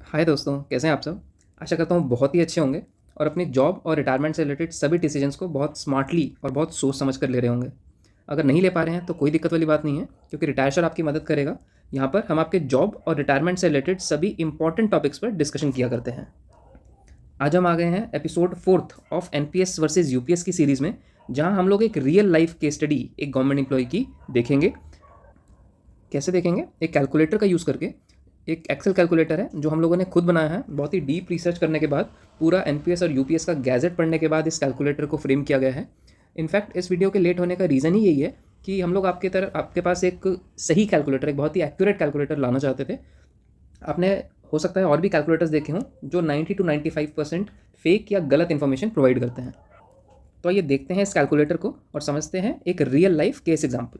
हाय दोस्तों, कैसे हैं आप सब। आशा करता हूँ बहुत ही अच्छे होंगे और अपनी जॉब और रिटायरमेंट से रिलेटेड सभी डिसीजंस को बहुत स्मार्टली और बहुत सोच समझ कर ले रहे होंगे। अगर नहीं ले पा रहे हैं तो कोई दिक्कत वाली बात नहीं है, क्योंकि रिटायर श्योर आपकी मदद करेगा। यहाँ पर हम आपके जॉब और रिटायरमेंट से रिलेटेड सभी इंपॉर्टेंट टॉपिक्स पर डिस्कशन किया करते हैं। आज हम आ गए हैं episode 4 of NPS versus UPS की सीरीज़ में, जहाँ हम लोग एक रियल लाइफ केस स्टडी एक गवर्नमेंट एम्प्लॉय की देखेंगे। कैसे देखेंगे? एक कैलकुलेटर का यूज़ करके। एक एक्सेल कैलकुलेटर है जो हम लोगों ने खुद बनाया है। बहुत ही डीप रिसर्च करने के बाद, पूरा एनपीएस और यूपीएस का गैजेट पढ़ने के बाद इस कैलकुलेटर को फ्रेम किया गया है। इनफैक्ट इस वीडियो के लेट होने का रीज़न ही यही है कि हम लोग आपके पास एक सही कैलकुलेटर, एक बहुत ही एक्यूरेट कैलकुलेटर लाना चाहते थे। आपने हो सकता है और भी कैलकुलेटर्स देखे हों जो 90 to 95% फेक या गलत इन्फॉर्मेशन प्रोवाइड करते हैं। तो आइए देखते हैं इस कैलकुलेटर को और समझते हैं एक रियल लाइफ केस एग्जाम्पल।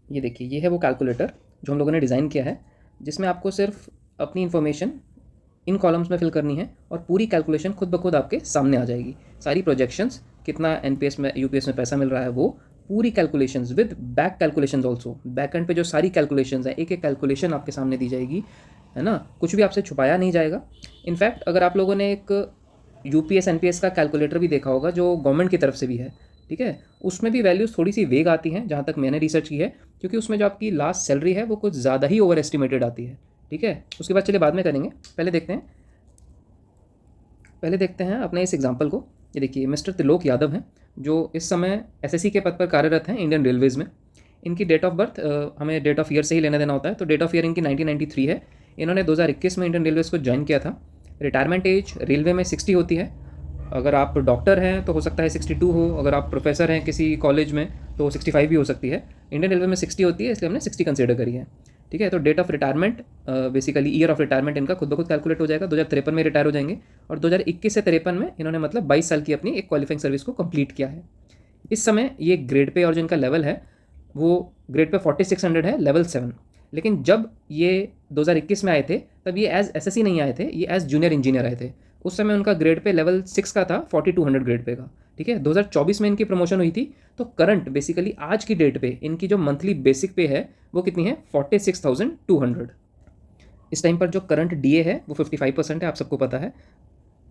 ये देखिए, ये है वो कैलकुलेटर जो हम लोगों ने डिज़ाइन किया है, जिसमें आपको सिर्फ अपनी इन्फॉर्मेशन इन कॉलम्स में फिल करनी है और पूरी कैलकुलेशन खुद ब खुद आपके सामने आ जाएगी। सारी प्रोजेक्शंस, कितना एनपीएस में यूपीएस में पैसा मिल रहा है, वो पूरी calculations with back calculations also. Back and पे जो सारी कैलकुलेशंस हैं, एक एक कैलकुलेशन आपके सामने दी जाएगी, है ना। कुछ भी आपसे छुपाया नहीं जाएगा। इनफैक्ट अगर आप लोगों ने एक यूपीएस एनपीएस का कैलकुलेटर भी देखा होगा जो गवर्नमेंट की तरफ से भी है, ठीक है, उसमें भी वैल्यूज़ थोड़ी सी वेग आती हैं, जहाँ तक मैंने रिसर्च की है, क्योंकि उसमें जो आपकी लास्ट सैलरी है वो कुछ ज़्यादा ही ओवर एस्टिमेटेड आती है। ठीक है, उसके बाद चलिए बाद में करेंगे। पहले देखते हैं अपने इस एग्जाम्पल को। ये देखिए, मिस्टर त्रिलोक यादव हैं जो इस समय एसएससी के पद पर कार्यरत हैं इंडियन रेलवेज़ में। इनकी डेट ऑफ बर्थ हमें डेट ऑफ ईयर से ही लेना देना होता है, तो डेट ऑफ ईयर इनकी 1993 है। इन्होंने 2021 में इंडियन रेलवेज़ को ज्वाइन किया था। रिटायरमेंट एज रेलवे में 60 होती है। अगर आप डॉक्टर हैं तो हो सकता है 62 हो, अगर आप प्रोफेसर हैं किसी कॉलेज में तो 65 भी हो सकती है। इंडियन रेलवे में 60 होती है, इसलिए हमने 60 कंसिडर करी है। ठीक है, तो date of retirement, basically year of retirement इनका खुद ब खुद कैलकुलेट हो जाएगा। 2053 में रिटायर हो जाएंगे और 2021 से 53 में इन्होंने मतलब 22 साल की अपनी एक क्वालिफाइंग सर्विस को कंप्लीट किया है। इस समय ये ग्रेड पे और जो इनका लेवल है वो ग्रेड पे 4600 है, लेवल 7। लेकिन जब ये 2021 में आए थे तब ये एज एसएससी नहीं आए थे, ये एज जूनियर इंजीनियर आए थे। उस समय उनका ग्रेड पे लेवल 6 का था, 4200 ग्रेड पे का। ठीक है, 2024 में इनकी प्रमोशन हुई थी। तो करंट बेसिकली आज की डेट पे इनकी जो मंथली बेसिक पे है वो कितनी है? 46,200। इस टाइम पर जो करंट डीए है वो 55% है, आप सबको पता है।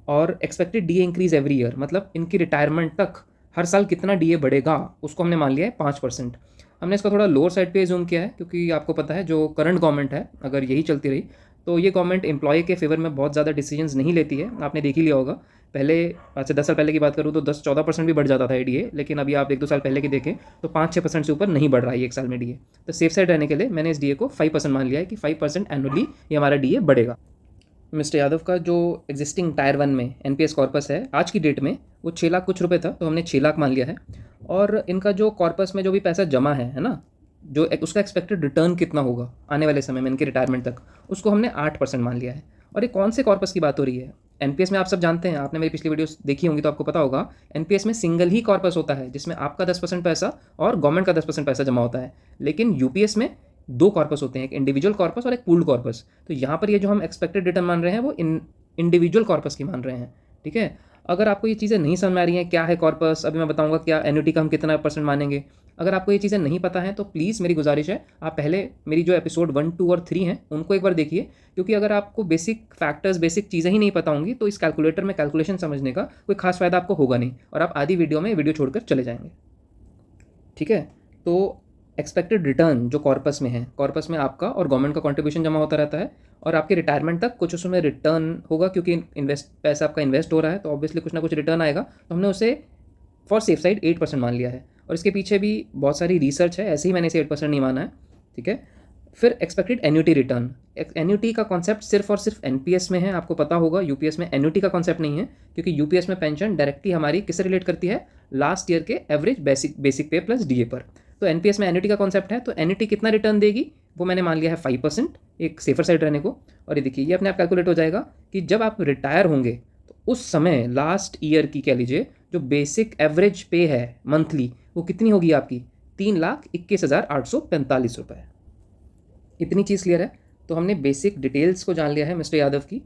और expected DA increase every year, मतलब इनकी रिटायरमेंट तक हर साल कितना डीए बढ़ेगा उसको हमने मान लिया है 5%। हमने इसका थोड़ा लोअर साइड पे जूम किया है, क्योंकि आपको पता है जो करंट गवर्नमेंट है, अगर यही चलती रही तो ये गवर्नमेंट एम्प्लॉय के फेवर में बहुत ज़्यादा डिसीजंस नहीं लेती है। आपने देख ही लिया होगा, पहले आज से 10 साल पहले की बात करूँ तो 10-14% भी बढ़ जाता था डीए, लेकिन अभी आप 1-2 साल पहले की देखें तो 5-6% से ऊपर नहीं बढ़ रहा है एक साल में डीए। तो सेफ साइड रहने के लिए मैंने इस डीए को 5% मान लिया है कि 5% एनुअली ये हमारा डीए बढ़ेगा। मिस्टर यादव का जो एग्जिस्टिंग टायर 1 में एनपीएस कॉर्पस है आज की डेट में वो 6 लाख कुछ रुपए था, तो हमने 6 लाख मान लिया है। और इनका जो कॉर्पस में जो भी पैसा जमा है ना, जो उसका एक्सपेक्टेड रिटर्न कितना होगा आने वाले समय में इनके रिटायरमेंट तक, उसको हमने 8% मान लिया है। और ये कौन से कॉर्पस की बात हो रही है? एनपीएस में आप सब जानते हैं, आपने मेरी पिछली वीडियोस देखी होंगी तो आपको पता होगा, एनपीएस में सिंगल ही कॉर्पस होता है जिसमें आपका 10% पैसा और गवर्नमेंट का 10% पैसा जमा होता है। लेकिन यूपीएस में दो कॉर्पस होते हैं, एक इंडिविजुअल कॉर्पस और एक पूल्ड कॉर्पस। तो यहाँ पर ये जो हम एक्सपेक्टेड रिटर्न मान रहे हैं वो इंडिविजुअल कॉर्पस की मान रहे हैं। ठीक है, अगर आपको ये चीज़ें नहीं समझ में आ रही हैं क्या है कॉर्पस, अभी मैं बताऊंगा क्या एन्युटी का हम कितना परसेंट मानेंगे। अगर आपको ये चीज़ें नहीं पता है तो प्लीज़ मेरी गुजारिश है आप पहले मेरी जो एपिसोड 1, 2 और 3 हैं उनको एक बार देखिए, क्योंकि अगर आपको बेसिक फैक्टर्स, बेसिक चीज़ें ही नहीं पता होंगी तो इस कैलकुलेटर में कैलकुलेशन समझने का कोई खास फ़ायदा आपको होगा नहीं और आप आधी वीडियो में वीडियो छोड़कर चले जाएंगे। ठीक है, तो एक्सपेक्टेड रिटर्न जो कॉर्पस में है, कॉर्पस में आपका और गवर्नमेंट का कंट्रीब्यूशन जमा होता रहता है और आपके रिटायरमेंट तक कुछ उसमें रिटर्न होगा, क्योंकि पैसा आपका इन्वेस्ट हो रहा है तो ऑब्वियसली कुछ ना कुछ रिटर्न आएगा। तो हमने उसे फॉर सेफ साइड 8% मान लिया है और इसके पीछे भी बहुत सारी रिसर्च है, ऐसे ही मैंने इसे 8% नहीं माना है। ठीक है, फिर एक्सपेक्टेड एन्युटी रिटर्न। एन्युटी का कॉन्सेप्ट सिर्फ और सिर्फ एनपीएस में है, आपको पता होगा। यूपीएस में एन्युटी का कॉन्सेप्ट नहीं है, क्योंकि यूपीएस में पेंशन डायरेक्टली हमारी किससे रिलेट करती है? लास्ट ईयर के एवरेज बेसिक पे प्लस डीए पर। तो एनपीएस में एन्युटी का कॉन्सेप्ट है, तो एन्युटी कितना रिटर्न देगी वो मैंने मान लिया है 5%, एक सेफर साइड रहने को। और ये देखिए, ये अपने आप कैलकुलेट हो जाएगा कि जब आप रिटायर होंगे तो उस समय लास्ट ईयर की कह लीजिए जो बेसिक एवरेज पे है मंथली वो कितनी होगी आपकी? 3,21,845 रुपये। इतनी चीज़ क्लियर है। तो हमने बेसिक डिटेल्स को जान लिया है मिस्टर यादव की।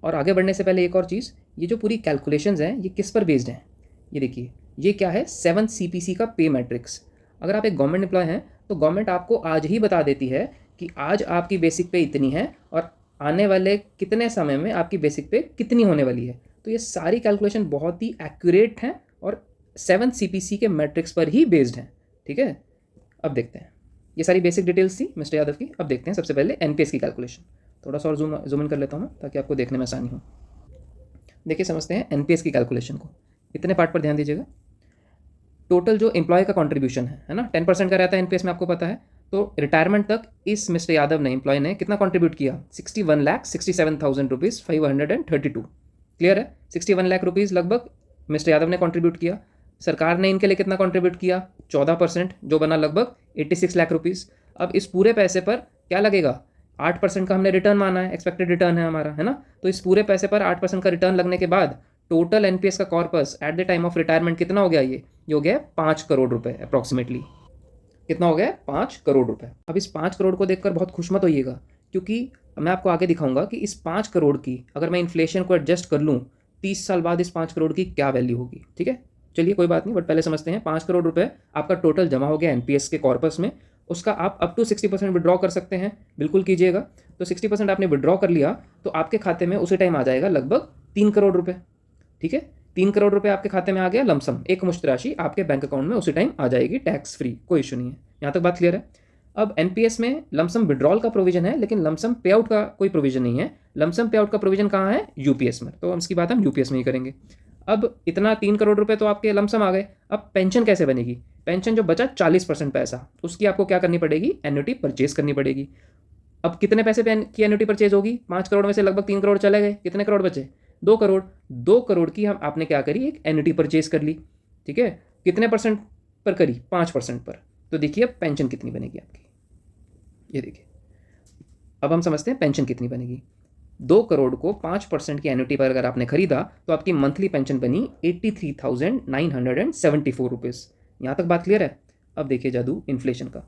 और आगे बढ़ने से पहले एक और चीज़, ये जो पूरी कैलकुलेशंस हैं ये किस पर बेस्ड हैं? ये देखिए, ये क्या है? 7 CPC का पे मैट्रिक्स। अगर आप एक गवर्नमेंट एम्प्लॉय हैं तो गवर्नमेंट आपको आज ही बता देती है कि आज आपकी बेसिक पे इतनी है और आने वाले कितने समय में आपकी बेसिक पे कितनी होने वाली है। तो ये सारी कैलकुलेशन बहुत ही एक्यूरेट हैं और 7th CPC के मैट्रिक्स पर ही बेस्ड हैं। ठीक है, अब देखते हैं, ये सारी बेसिक डिटेल्स थी मिस्टर यादव की। अब देखते हैं सबसे पहले एनपीएस की कैलकुलेशन। थोड़ा सा और जूम इन कर लेता हूँ मैं ताकि आपको देखने में आसानी हो। देखिए समझते हैं एनपीएस की कैलकुलेशन को। इतने पार्ट पर ध्यान दीजिएगा। टोटल जो एम्प्लॉय का कंट्रीब्यूशन है ना, 10% का रहता है एनपीएस में, आपको पता है। तो रिटायरमेंट तक इस मिस्टर यादव ने, एम्प्लॉय ने कितना कंट्रीब्यूट किया, 61,67,000 रुपीज़ 532। क्लियर है, 61 लाख रुपीज़ लगभग मिस्टर यादव ने कंट्रीब्यूट किया। सरकार ने इनके लिए कितना कंट्रीब्यूट किया, 14%, जो बना लगभग 86 लाख रुपीज़। अब इस पूरे पैसे पर क्या लगेगा, 8% का हमने रिटर्न माना है, एक्सपेक्टेड रिटर्न है हमारा, है ना। तो इस पूरे पैसे पर 8% का रिटर्न लगने के बाद टोटल एनपीएस का corpus at the time of retirement कितना हो गया, ये हो गया 5 करोड़ रुपए अप्रॉक्सीमेटली। कितना हो गया, 5 करोड़ रुपए। अब इस 5 करोड़ को देखकर बहुत खुश मत होइएगा, क्योंकि मैं आपको आगे दिखाऊंगा कि इस 5 करोड़ की अगर मैं इन्फ्लेशन को एडजस्ट कर लूँ 30 साल बाद इस 5 करोड़ की क्या वैल्यू होगी। ठीक है, चलिए कोई बात नहीं, बट पहले समझते हैं। 5 करोड़ रुपए आपका टोटल जमा हो गया एनपीएस के कॉर्पस में। उसका आप अप टू 60% विड्रॉ कर सकते हैं, बिल्कुल कीजिएगा। तो 60% आपने विड्रॉ कर लिया तो आपके खाते में उसी टाइम आ जाएगा लगभग 3 करोड़ रुपए। ठीक है, 3 करोड़ रुपए आपके खाते में आ गया लमसम, एक मुश्त राशि आपके बैंक अकाउंट में उसी टाइम आ जाएगी, टैक्स फ्री, कोई इशू नहीं है। यहाँ तक बात क्लियर है। अब एनपीएस में लमसम विड्रॉल का प्रोविजन है, लेकिन लमसम पे आउट का कोई प्रोविजन नहीं है। लमसम पे आउट का प्रोविजन कहाँ है, यूपीएस में। तो इसकी बात हम यूपीएस में ही करेंगे। अब इतना 3 करोड़ रुपए तो आपके लमसम आ गए। अब पेंशन कैसे बनेगी, पेंशन जो बचा 40% पैसा, उसकी आपको क्या करनी पड़ेगी, एन्युटी परचेज करनी पड़ेगी। अब कितने पैसे की एन्युटी परचेज होगी, 5 करोड़ में से लगभग 3 करोड़ चले गए, कितने करोड़ बचे, 2 करोड़। 2 करोड़ की हम आपने क्या करी, एक एन्युटी परचेज कर ली। ठीक है, कितने परसेंट पर करी, 5% पर। तो देखिए अब पेंशन कितनी बनेगी आपकी, ये देखिए। अब हम समझते हैं पेंशन कितनी बनेगी। 2 करोड़ को 5% की एन्युटी पर अगर आपने खरीदा तो आपकी मंथली पेंशन बनी 83,974 रुपीज़। यहाँ तक बात क्लियर है। अब देखिए जादू इन्फ्लेशन का।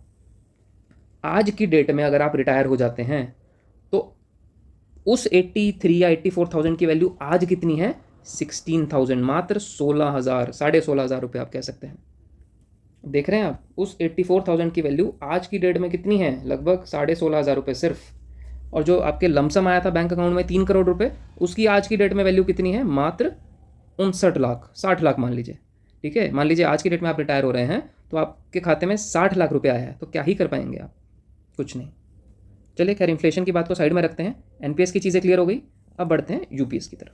आज की डेट में अगर आप रिटायर हो जाते हैं तो उस 83 या 84,000 की वैल्यू आज कितनी है, 16,000, मात्र 16,000, 16,500 रुपये आप कह सकते हैं। देख रहे हैं आप, उस 84,000 की वैल्यू आज की डेट में कितनी है, लगभग 16,500 रुपये सिर्फ। और जो आपके लमसम आया था बैंक अकाउंट में 3 करोड़ रुपए, उसकी आज की डेट में वैल्यू कितनी है, मात्र 59 लाख, 60 लाख मान लीजिए। ठीक है, मान लीजिए आज की डेट में आप रिटायर हो रहे हैं तो आपके खाते में 60 लाख रुपए आया है, तो क्या ही कर पाएंगे आप, कुछ नहीं। चलिए खैर, इन्फ्लेशन की बात को साइड में रखते हैं। एनपीएस की चीज़ें क्लियर हो गई, अब बढ़ते हैं यूपीएस की तरफ।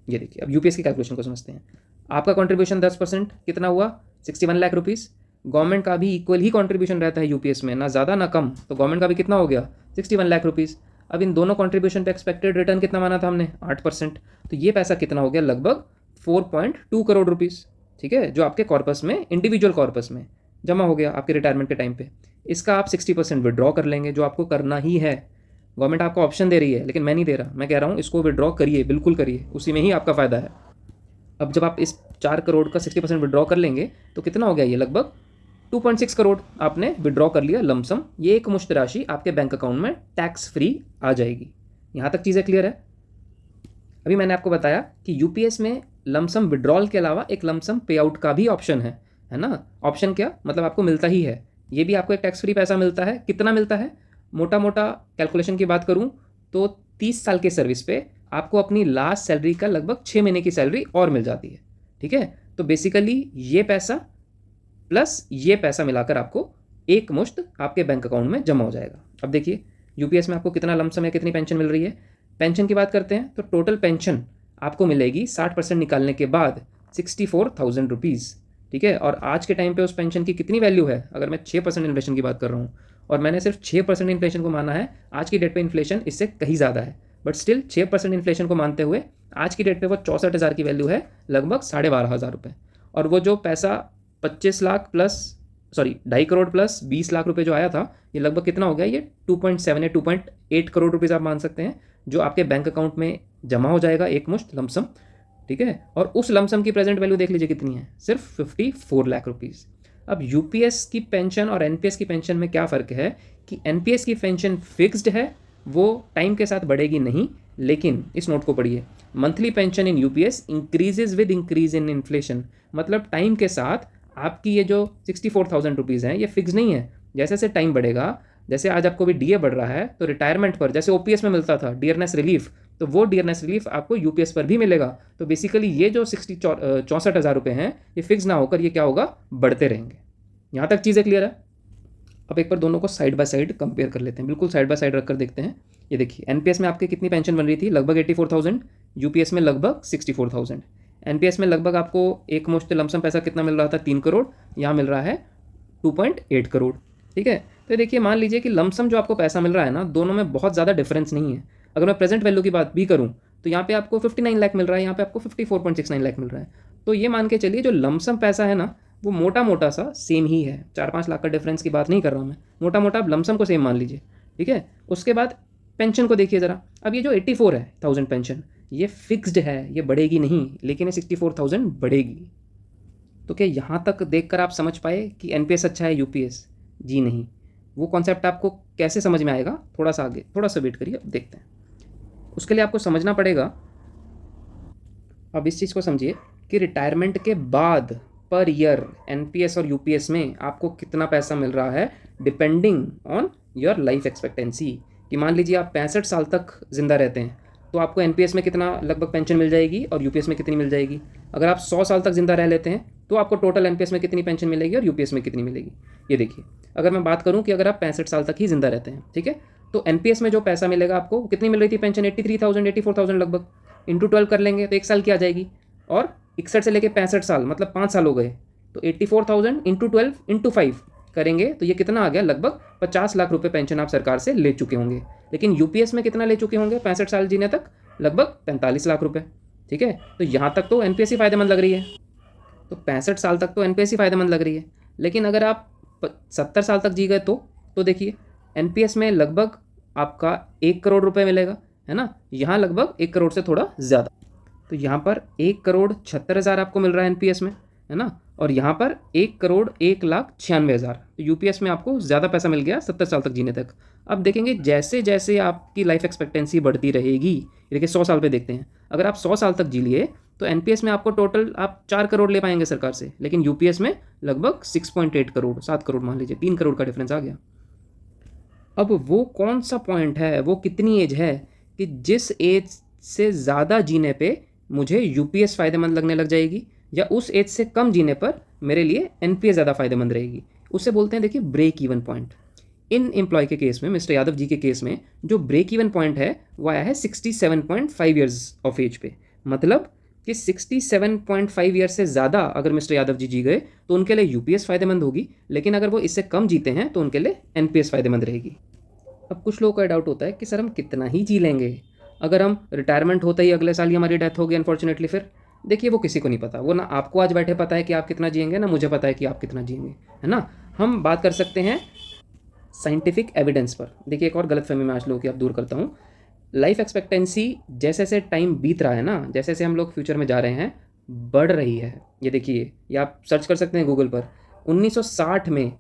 ये देखिए, अब यूपीएस की कैलकुलेशन को समझते हैं। आपका कंट्रीब्यूशन 10% कितना हुआ, 61 लाख रुपीज़। गवर्नमेंट का भी इक्वल ही कंट्रीब्यूशन रहता है यूपीएस में, ना ज़्यादा ना कम। तो गवर्नमेंट का भी कितना हो गया, 61 लाख रुपीज़। अब इन दोनों कंट्रीब्यूशन पे एक्सपेक्टेड रिटर्न कितना माना था हमने, 8%। तो ये पैसा कितना हो गया, लगभग 4.2 करोड़ रुपीज़। ठीक है, जो आपके कॉर्पस में, इंडिविजुअल कॉर्पस में जमा हो गया आपके रिटायरमेंट के टाइम पे। इसका आप 60% विड्रॉ कर लेंगे, जो आपको करना ही है। गवर्नमेंट आपको ऑप्शन दे रही है, लेकिन मैं नहीं दे रहा। मैं कह रहा हूँ इसको विड्रॉ करिए, बिल्कुल करिए, उसी में ही आपका फ़ायदा है। अब जब आप इस 4 करोड़ का 60% विड्रॉ कर लेंगे तो कितना हो गया, ये लगभग 2.6 करोड़ आपने विड्रॉ कर लिया लमसम। ये एक मुश्त राशि आपके बैंक अकाउंट में टैक्स फ्री आ जाएगी। यहाँ तक चीज़ें क्लियर है। अभी मैंने आपको बताया कि यूपीएस में लमसम विड्रॉल के अलावा एक लमसम पे आउट का भी ऑप्शन है ना। ऑप्शन क्या मतलब, आपको मिलता ही है, ये भी आपको एक टैक्स फ्री पैसा मिलता है। कितना मिलता है, मोटा मोटा कैलकुलेशन की बात करूँ तो 30 साल के सर्विस पे आपको अपनी लास्ट सैलरी का लगभग 6 महीने की सैलरी और मिल जाती है। ठीक है, तो बेसिकली ये पैसा प्लस ये पैसा मिलाकर आपको एक मुश्त आपके बैंक अकाउंट में जमा हो जाएगा। अब देखिए यूपीएस में आपको कितना लमसम है, कितनी पेंशन मिल रही है। पेंशन की बात करते हैं तो टोटल पेंशन आपको मिलेगी 60% निकालने के बाद 64,000 रुपीज़। ठीक है, और आज के टाइम पे उस पेंशन की कितनी वैल्यू है, अगर मैं 6% इन्फ्लेशन की बात कर रहा हूँ और मैंने सिर्फ 6% इन्फ्लेशन को माना है, आज की डेट पे इन्फ्लेशन इससे कहीं ज़्यादा है, बट स्टिल 6% इन्फ्लेशन को मानते हुए आज की डेट पे वो 64,000 की वैल्यू है, लगभग 12,500 रुपये। और वो जो पैसा 25 लाख प्लस 2.5 करोड़ प्लस 20 लाख रुपए जो आया था, ये लगभग कितना हो गया, ये 2.7 या 2.8 करोड़ रुपीज़ आप मान सकते हैं, जो आपके बैंक अकाउंट में जमा हो जाएगा एक मुश्त लमसम। ठीक है, और उस लमसम की प्रेजेंट वैल्यू देख लीजिए कितनी है, सिर्फ 54 लाख रुपीज़। अब यूपीएस की पेंशन और एनपीएस की पेंशन में क्या फ़र्क है कि एनपीएस की पेंशन फिक्स्ड है, वो टाइम के साथ बढ़ेगी नहीं, लेकिन इस नोट को पढ़िए, monthly pension in UPS increases with increase in inflation. मतलब टाइम के साथ आपकी ये जो 64,000 रुपीज़ हैं, ये फिक्स नहीं है। जैसे जैसे टाइम बढ़ेगा जैसे आज आपको भी डीए बढ़ रहा है, तो रिटायरमेंट पर जैसे ओपीएस में मिलता था डियरनेस रिलीफ, तो वो डियरनेस रिलीफ आपको यूपीएस पर भी मिलेगा। तो बेसिकली ये जो 64,000 रुपये हैं, ये फिक्स ना होकर ये क्या होगा, बढ़ते रहेंगे। यहाँ तक चीज़ें क्लियर है। अब एक बार दोनों को साइड बाय साइड कंपेयर कर लेते हैं, बिल्कुल साइड बाय साइड रखकर देखते हैं। ये देखिए, एनपीएस में आपके कितनी पेंशन बन रही थी, लगभग 84,000, यूपीएस में लगभग 64,000। एनपीएस में लगभग आपको एक मुश्त लमसम पैसा कितना मिल रहा था, 3 करोड़, यहाँ मिल रहा है 2.8 करोड़। ठीक है, तो देखिए मान लीजिए कि लमसम जो आपको पैसा मिल रहा है ना, दोनों में बहुत ज़्यादा डिफरेंस नहीं है। अगर मैं प्रेजेंट वैल्यू की बात भी करूँ तो यहाँ पे आपको 59 लाख मिल रहा है, यहाँ पे आपको 54.69 लाख मिल रहा है। तो ये मान के चलिए जो लमसम पैसा है ना, वो मोटा मोटा सा सेम ही है, 4-5 लाख का डिफरेंस की बात नहीं कर रहा हूँ मैं, मोटा मोटा आप लमसम को सेम मान लीजिए। ठीक है, उसके बाद पेंशन को देखिए ज़रा। अब ये जो 84,000 पेंशन, ये फिक्स्ड है, ये बढ़ेगी नहीं, लेकिन ये 64,000 बढ़ेगी। तो क्या यहाँ तक देखकर आप समझ पाए कि एनपीएस अच्छा है यूपीएस? जी नहीं। वो कॉन्सेप्ट आपको कैसे समझ में आएगा, थोड़ा सा आगे, थोड़ा सा वेट करिए, अब देखते हैं। उसके लिए आपको समझना पड़ेगा, अब इस चीज़ को समझिए कि रिटायरमेंट के बाद पर ईयर एनपीएस और यूपीएस में आपको कितना पैसा मिल रहा है, depending on your life expectancy. कि मान लीजिए आप 65 साल तक ज़िंदा रहते हैं, तो आपको एनपीएस में कितना लगभग पेंशन मिल जाएगी और यूपीएस में कितनी मिल जाएगी। अगर आप 100 साल तक ज़िंदा रह लेते हैं, तो आपको टोटल एनपीएस में कितनी पेंशन मिलेगी और यूपीएस में कितनी मिलेगी। ये देखिए, अगर मैं बात करूँ कि अगर आप 65 साल तक ही ज़िंदा रहते हैं, ठीक है, तो एनपीएस में जो पैसा मिलेगा आपको, कितनी मिल रही थी पेंशन, 83,000 84,000 लगभग, इंटू 12 कर लेंगे तो 1 साल की आ जाएगी। और 61 से लेकर 65 साल मतलब 5 साल हो गए, तो 84,000 इंटू 12 इंटू 5 करेंगे तो ये कितना आ गया, लगभग 50 लाख रुपए पेंशन आप सरकार से ले चुके होंगे। लेकिन यूपीएस में कितना ले चुके होंगे 65 साल जीने तक, लगभग 45 लाख रुपए। ठीक है, तो यहाँ तक तो एनपीएस ही फ़ायदेमंद लग रही है, तो 65 साल तक तो एनपीएस ही फ़ायदेमंद लग रही है। लेकिन अगर आप 70 साल तक जी गए तो देखिए एनपीएस में लगभग आपका 1 करोड़ रुपए मिलेगा, है ना, यहाँ लगभग 1 करोड़ से थोड़ा ज़्यादा। तो यहाँ पर 1,76,000 आपको मिल रहा है एनपीएस में, है ना, और यहाँ पर 1,01,96,000। तो यूपीएस में आपको ज़्यादा पैसा मिल गया 70 साल तक जीने तक। अब देखेंगे जैसे जैसे आपकी लाइफ एक्सपेक्टेंसी बढ़ती रहेगी, देखिए 100 साल पे देखते हैं, अगर आप 100 साल तक जी लिए तो एनपीएस में आपको टोटल आप 4 करोड़ ले पाएंगे सरकार से, लेकिन यूपीएस में लगभग 6.8 करोड़, 7 करोड़ मान लीजिए, 3 करोड़ का डिफरेंस आ गया। अब वो कौन सा पॉइंट है, वो कितनी एज है कि जिस एज से ज़्यादा जीने पे मुझे यूपीएस फ़ायदेमंद लगने लग जाएगी, या उस एज से कम जीने पर मेरे लिए एनपीएस ज़्यादा फ़ायदेमंद रहेगी, उसे बोलते हैं देखिए ब्रेक इवन पॉइंट। इन एम्प्लॉय के केस में, मिस्टर यादव जी के केस में, जो ब्रेक इवन पॉइंट है वो आया है 67.5 ईयर्स ऑफ एज पे। मतलब कि 67.5 ईयर से ज़्यादा अगर मिस्टर यादव जी जी गए तो उनके लिए यूपीएस फ़ायदेमंद होगी, लेकिन अगर वो इससे कम जीते हैं तो उनके लिए एनपीएस फ़ायदेमंद रहेगी। अब कुछ लोगों का डाउट होता है कि सर हम कितना ही जी लेंगे, अगर हम रिटायरमेंट होते ही अगले साल ही हमारी डेथ होगी अनफॉर्चुनेटली, फिर देखिए वो किसी को नहीं पता, वो ना आपको आज बैठे पता है कि आप कितना जिएंगे, ना मुझे पता है कि आप कितना जिएंगे, है ना। हम बात कर सकते हैं साइंटिफिक एविडेंस पर। देखिए एक और गलतफहमी मैं आज लोगों की आप दूर करता हूँ। लाइफ एक्सपेक्टेंसी जैसे जैसे टाइम बीत रहा है ना, जैसे जैसे हम लोग फ्यूचर में जा रहे हैं, बढ़ रही है। ये देखिए, ये आप सर्च कर सकते हैं गूगल पर। 1960 में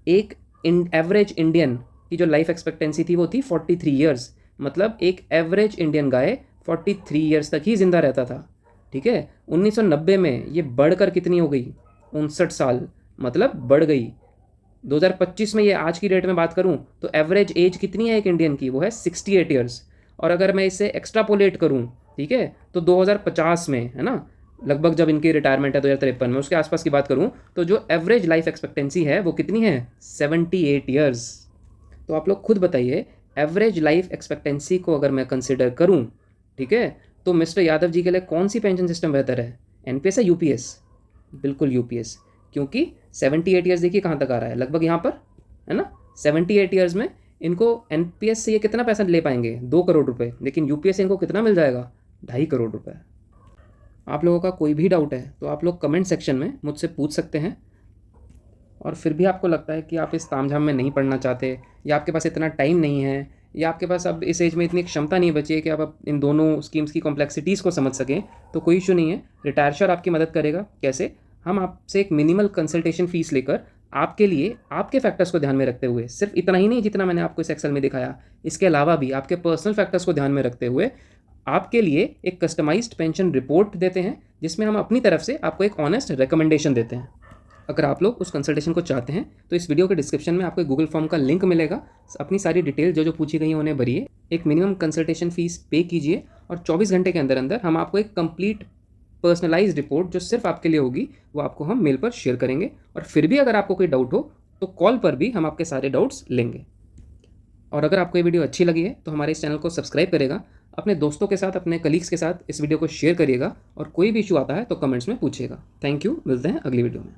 एक एवरेज इंडियन की जो लाइफ एक्सपेक्टेंसी थी वो थी 43 ईयर्स। मतलब एक एवरेज इंडियन गाय 43 ईयर्स तक ही जिंदा रहता था। ठीक है, 1990 में ये बढ़कर कितनी हो गई, 59 साल, मतलब बढ़ गई। 2025 में ये आज की डेट में बात करूं तो एवरेज एज कितनी है एक इंडियन की, वो है 68 ईयर्स। और अगर मैं इसे एक्स्ट्रापोलेट करूं, ठीक है, तो 2050 में, है ना, लगभग जब इनकी रिटायरमेंट है 2053 में, उसके आसपास की बात करूं तो जो एवरेज लाइफ एक्सपेक्टेंसी है वो कितनी है, 78 ईयर्स। तो आप लोग खुद बताइए, एवरेज लाइफ एक्सपेक्टेंसी को अगर मैं कंसिडर करूं, ठीक है, तो मिस्टर यादव जी के लिए कौन सी पेंशन सिस्टम बेहतर है, एनपीएस या यूपीएस? बिल्कुल यूपीएस, क्योंकि 78 ईयर्स देखिए कहाँ तक आ रहा है, लगभग यहाँ पर, है ना, 78 ईयर्स में इनको एनपीएस से ये कितना पैसा ले पाएंगे, 2 करोड़ रुपए, लेकिन यूपीएस से इनको कितना मिल जाएगा, 2.5 करोड़ रुपए। आप लोगों का कोई भी डाउट है तो आप लोग कमेंट सेक्शन में मुझसे पूछ सकते हैं। और फिर भी आपको लगता है कि आप इस तामझाम में नहीं पढ़ना चाहते, या आपके पास इतना टाइम नहीं है, या आपके पास अब इस एज में इतनी क्षमता नहीं बची है कि आप इन दोनों स्कीम्स की कॉम्प्लेक्सिटीज़ को समझ सकें, तो कोई इशू नहीं है, रिटायरश्योर आपकी मदद करेगा। कैसे? हम आपसे एक मिनिमल कंसल्टेशन फ़ीस लेकर आपके लिए आपके फैक्टर्स को ध्यान में रखते हुए, सिर्फ इतना ही नहीं जितना मैंने आपको इस एक्सेल में दिखाया, इसके अलावा भी आपके पर्सनल फैक्टर्स को ध्यान में रखते हुए आपके लिए एक कस्टमाइज्ड पेंशन रिपोर्ट देते हैं, जिसमें हम अपनी तरफ से आपको एक ऑनेस्ट रिकमेंडेशन देते हैं। अगर आप लोग उस कंसल्टेशन को चाहते हैं तो इस वीडियो के डिस्क्रिप्शन में आपको गूगल फॉर्म का लिंक मिलेगा। अपनी सारी डिटेल जो जो पूछी गई हैं उन्हें भरिए, एक मिनिमम कंसल्टेशन फ़ीस पे कीजिए और 24 घंटे के अंदर अंदर हम आपको एक कंप्लीट पर्सनलाइज्ड रिपोर्ट जो सिर्फ आपके लिए होगी वो आपको हम मेल पर शेयर करेंगे। और फिर भी अगर आपको कोई डाउट हो तो कॉल पर भी हम आपके सारे डाउट्स लेंगे। और अगर आपको ये वीडियो अच्छी लगी है तो हमारे इस चैनल को सब्सक्राइब करेगा, अपने दोस्तों के साथ, अपने कलीग्स के साथ इस वीडियो को शेयर करिएगा और कोई भी इशू आता है तो कमेंट्स में पूछिएगा। थैंक यू, मिलते हैं अगली वीडियो में।